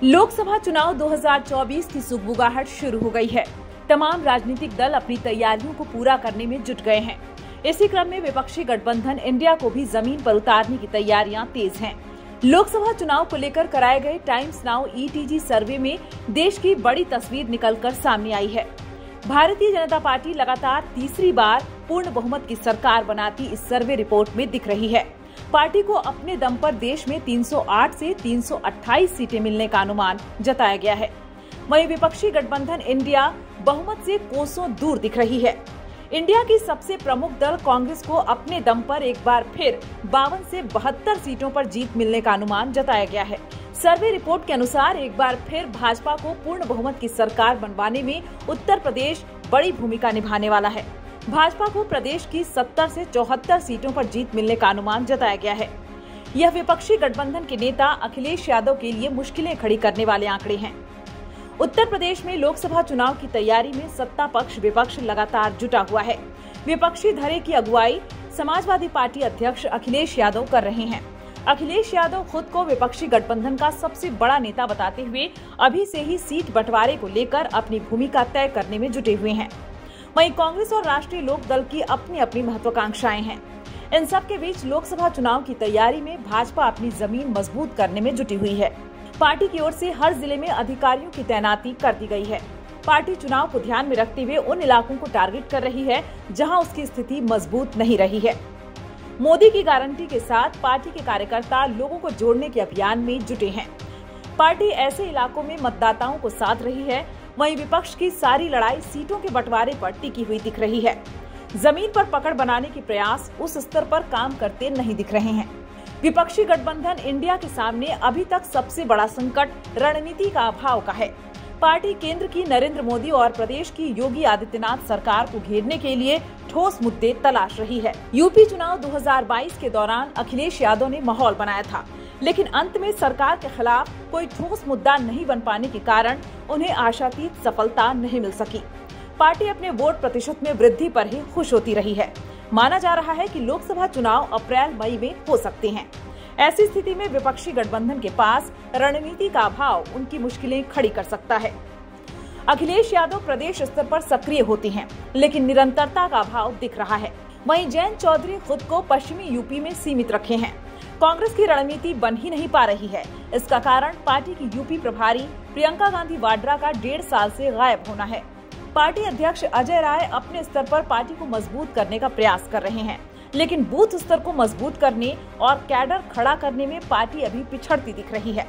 लोकसभा चुनाव 2024 की सुगबुगाहट शुरू हो गई है। तमाम राजनीतिक दल अपनी तैयारियों को पूरा करने में जुट गए हैं। इसी क्रम में विपक्षी गठबंधन इंडिया को भी जमीन पर उतारने की तैयारियां तेज हैं। लोकसभा चुनाव को लेकर कराए गए टाइम्स नाउ ETG सर्वे में देश की बड़ी तस्वीर निकलकर सामने आई है। भारतीय जनता पार्टी लगातार तीसरी बार पूर्ण बहुमत की सरकार बनाती इस सर्वे रिपोर्ट में दिख रही है। पार्टी को अपने दम पर देश में 308 से 328 सीटें मिलने का अनुमान जताया गया है। वहीं विपक्षी गठबंधन इंडिया बहुमत से कोसों दूर दिख रही है। इंडिया की सबसे प्रमुख दल कांग्रेस को अपने दम पर एक बार फिर 52 से 72 सीटों पर जीत मिलने का अनुमान जताया गया है। सर्वे रिपोर्ट के अनुसार एक बार फिर भाजपा को पूर्ण बहुमत की सरकार बनवाने में उत्तर प्रदेश बड़ी भूमिका निभाने वाला है। भाजपा को प्रदेश की 70 से 74 सीटों पर जीत मिलने का अनुमान जताया गया है। यह विपक्षी गठबंधन के नेता अखिलेश यादव के लिए मुश्किलें खड़ी करने वाले आंकड़े हैं। उत्तर प्रदेश में लोकसभा चुनाव की तैयारी में सत्ता पक्ष विपक्ष लगातार जुटा हुआ है। विपक्षी धड़े की अगुवाई समाजवादी पार्टी अध्यक्ष अखिलेश यादव कर रहे हैं। अखिलेश यादव खुद को विपक्षी गठबंधन का सबसे बड़ा नेता बताते हुए अभी से ही सीट बंटवारे को लेकर अपनी भूमिका तय करने में जुटे हुए हैं। वहीं कांग्रेस और राष्ट्रीय लोक दल की अपनी अपनी महत्वाकांक्षाएं हैं। इन सब के बीच लोकसभा चुनाव की तैयारी में भाजपा अपनी जमीन मजबूत करने में जुटी हुई है। पार्टी की ओर से हर जिले में अधिकारियों की तैनाती कर दी गई है। पार्टी चुनाव को ध्यान में रखते हुए उन इलाकों को टारगेट कर रही है जहां उसकी स्थिति मजबूत नहीं रही है। मोदी की गारंटी के साथ पार्टी के कार्यकर्ता लोगों को जोड़ने के अभियान में जुटे हैं। पार्टी ऐसे इलाकों में मतदाताओं को साध रही है। वहीं विपक्ष की सारी लड़ाई सीटों के बंटवारे पर टिकी हुई दिख रही है। जमीन पर पकड़ बनाने के प्रयास उस स्तर पर काम करते नहीं दिख रहे हैं। विपक्षी गठबंधन इंडिया के सामने अभी तक सबसे बड़ा संकट रणनीति का अभाव का है। पार्टी केंद्र की नरेंद्र मोदी और प्रदेश की योगी आदित्यनाथ सरकार को घेरने के लिए ठोस मुद्दे तलाश रही है। यूपी चुनाव 2022 के दौरान अखिलेश यादव ने माहौल बनाया था, लेकिन अंत में सरकार के खिलाफ कोई ठोस मुद्दा नहीं बन पाने के कारण उन्हें आशातीत सफलता नहीं मिल सकी। पार्टी अपने वोट प्रतिशत में वृद्धि पर ही खुश होती रही है। माना जा रहा है कि लोकसभा चुनाव अप्रैल-मई में हो सकते हैं। ऐसी स्थिति में विपक्षी गठबंधन के पास रणनीति का अभाव उनकी मुश्किलें खड़ी कर सकता है। अखिलेश यादव प्रदेश स्तर पर सक्रिय होते हैं, लेकिन निरंतरता का अभाव दिख रहा है। वहीं जयंत चौधरी खुद को पश्चिमी यूपी में सीमित रखे हैं। कांग्रेस की रणनीति बन ही नहीं पा रही है। इसका कारण पार्टी की यूपी प्रभारी प्रियंका गांधी वाड्रा का 1.5 साल से गायब होना है। पार्टी अध्यक्ष अजय राय अपने स्तर पर पार्टी को मजबूत करने का प्रयास कर रहे हैं, लेकिन बूथ स्तर को मजबूत करने और कैडर खड़ा करने में पार्टी अभी पिछड़ती दिख रही है।